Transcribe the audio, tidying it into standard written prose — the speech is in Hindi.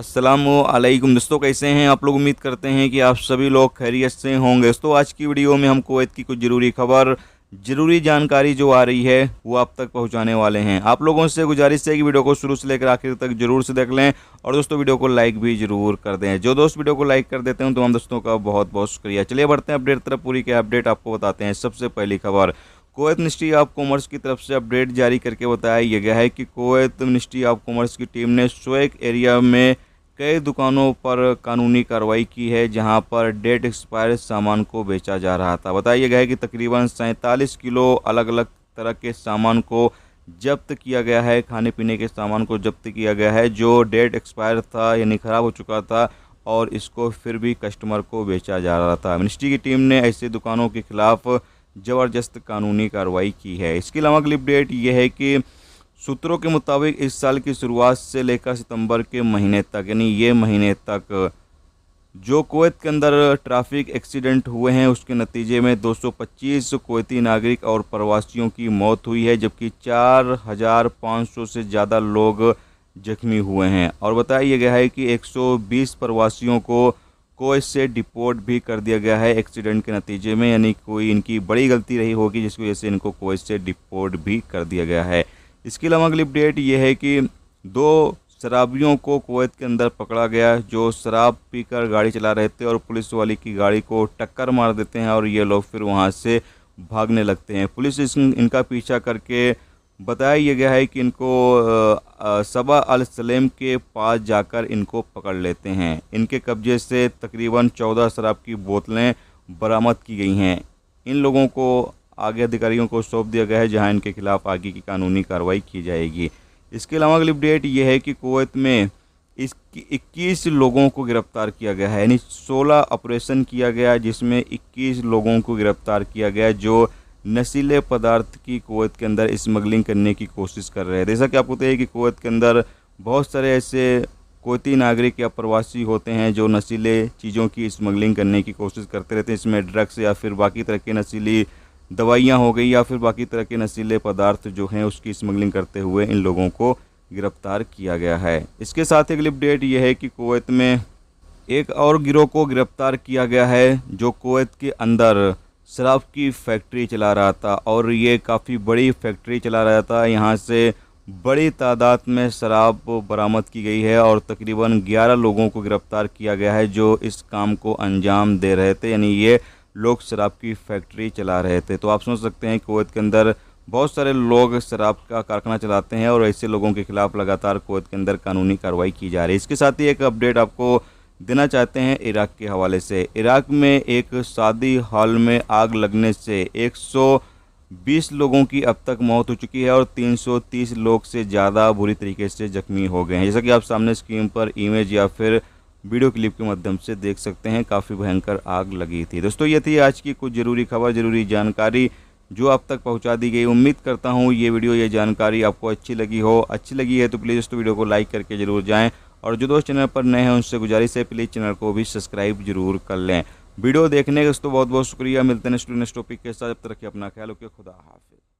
अस्सलामुअलैकुम दोस्तों, कैसे हैं आप लोग। उम्मीद करते हैं कि आप सभी लोग खैरियत से होंगे। दोस्तों आज की वीडियो में हम कुवैत की कुछ ज़रूरी खबर, ज़रूरी जानकारी जो आ रही है वो आप तक पहुंचाने वाले हैं। आप लोगों से गुजारिश है कि वीडियो को शुरू से लेकर आखिर तक जरूर से देख लें और दोस्तों वीडियो को लाइक भी जरूर कर दें। जो दोस्त वीडियो को लाइक कर देते हैं तो हम दोस्तों का बहुत बहुत शुक्रिया। चलिए बढ़ते हैं अपडेट तरफ। पूरी के अपडेट आपको बताते हैं। सबसे पहली खबर, कुवैत मिनिस्ट्री ऑफ कॉमर्स की तरफ से अपडेट जारी करके बताया गया है कि कुवैत मिनिस्ट्री ऑफ कॉमर्स की टीम ने स्वेक एरिया में कई दुकानों पर कानूनी कार्रवाई की है जहां पर डेट एक्सपायर सामान को बेचा जा रहा था। बताया गया है कि तकरीबन 47 किलो अलग अलग तरह के सामान को जब्त किया गया है। खाने पीने के सामान को जब्त किया गया है जो डेट एक्सपायर था, यानी ख़राब हो चुका था, और इसको फिर भी कस्टमर को बेचा जा रहा था। मिनिस्ट्री की टीम ने ऐसे दुकानों के खिलाफ ज़बरदस्त कानूनी कार्रवाई की है। इसके अलावा अगली अपडेट ये है कि सूत्रों के मुताबिक इस साल की शुरुआत से लेकर सितंबर के महीने तक, यानी ये महीने तक, जो कुवैत के अंदर ट्रैफिक एक्सीडेंट हुए हैं उसके नतीजे में 225 कुवैती नागरिक और प्रवासियों की मौत हुई है, जबकि 4500 से ज़्यादा लोग जख्मी हुए हैं। और बताया गया है कि 120 प्रवासियों को कुवैत से डिपोर्ट भी कर दिया गया है एक्सीडेंट के नतीजे में, यानी कोई इनकी बड़ी गलती रही होगी जिसकी वजह से इनको कुवैत से डिपोर्ट भी कर दिया गया है। इसके अलावा अगली अपडेट ये है कि 2 शराबियों को कुवैत के अंदर पकड़ा गया जो शराब पीकर गाड़ी चला रहे थे और पुलिस वाले की गाड़ी को टक्कर मार देते हैं और ये लोग फिर वहां से भागने लगते हैं। पुलिस इनका पीछा करके बताया गया है कि इनको सबा अल सलेम के पास जाकर इनको पकड़ लेते हैं। इनके कब्जे से तकरीबन 14 शराब की बोतलें बरामद की गई हैं। इन लोगों को आगे अधिकारियों को सौंप दिया गया है जहां इनके खिलाफ आगे की कानूनी कार्रवाई की जाएगी। इसके अलावा अगली अपडेट ये है कि कुवैत में 21 लोगों को गिरफ्तार किया गया है, यानी 16 ऑपरेशन किया गया जिसमें 21 लोगों को गिरफ्तार किया गया जो नशीले पदार्थ की कुवैत के अंदर स्मगलिंग करने की कोशिश कर रहे हैं। जैसा कि आपको पता है कि कुवैत के अंदर बहुत सारे ऐसे कुवैती नागरिक या प्रवासी होते हैं जो नशीले चीज़ों की स्मगलिंग करने की कोशिश करते रहते हैं। इसमें ड्रग्स या फिर बाकी तरह की नशीली दवाइयाँ हो गई या फिर बाकी तरह के नशीले पदार्थ जो हैं उसकी स्मगलिंग करते हुए इन लोगों को गिरफ्तार किया गया है। इसके साथ ही अगली अपडेट ये है कि कुवैत में एक और गिरोह को गिरफ्तार किया गया है जो कुवैत के अंदर शराब की फैक्ट्री चला रहा था, और ये काफ़ी बड़ी फैक्ट्री चला रहा था। यहाँ से बड़ी तादाद में शराब बरामद की गई है और तकरीबन 11 लोगों को गिरफ्तार किया गया है जो इस काम को अंजाम दे रहे थे, यानी ये लोग शराब की फैक्ट्री चला रहे थे। तो आप समझ सकते हैं कुवैत के अंदर बहुत सारे लोग शराब का कारखाना चलाते हैं और ऐसे लोगों के खिलाफ लगातार कुवैत के अंदर कानूनी कार्रवाई की जा रही है। इसके साथ ही एक अपडेट आपको देना चाहते हैं इराक के हवाले से। इराक में एक शादी हॉल में आग लगने से 120 लोगों की अब तक मौत हो चुकी है और 330 लोग से ज़्यादा बुरी तरीके से जख्मी हो गए हैं। जैसा कि आप सामने स्क्रीन पर इमेज या फिर वीडियो क्लिप के माध्यम से देख सकते हैं, काफ़ी भयंकर आग लगी थी। दोस्तों ये थी आज की कुछ ज़रूरी खबर, ज़रूरी जानकारी जो आप तक पहुंचा दी गई। उम्मीद करता हूं ये वीडियो, ये जानकारी आपको अच्छी लगी हो। अच्छी लगी है तो प्लीज़ दोस्तों वीडियो को लाइक करके ज़रूर जाएं, और जो दोस्त चैनल पर नए हैं उनसे गुजारिश है प्लीज़ चैनल को भी सब्सक्राइब जरूर कर लें। वीडियो देखने का दोस्तों बहुत बहुत शुक्रिया। मिलते हैं नेक्स्ट टॉपिक के साथ। जब तक रखिए अपना ख्याल रखिए। खुदा हाफिज़।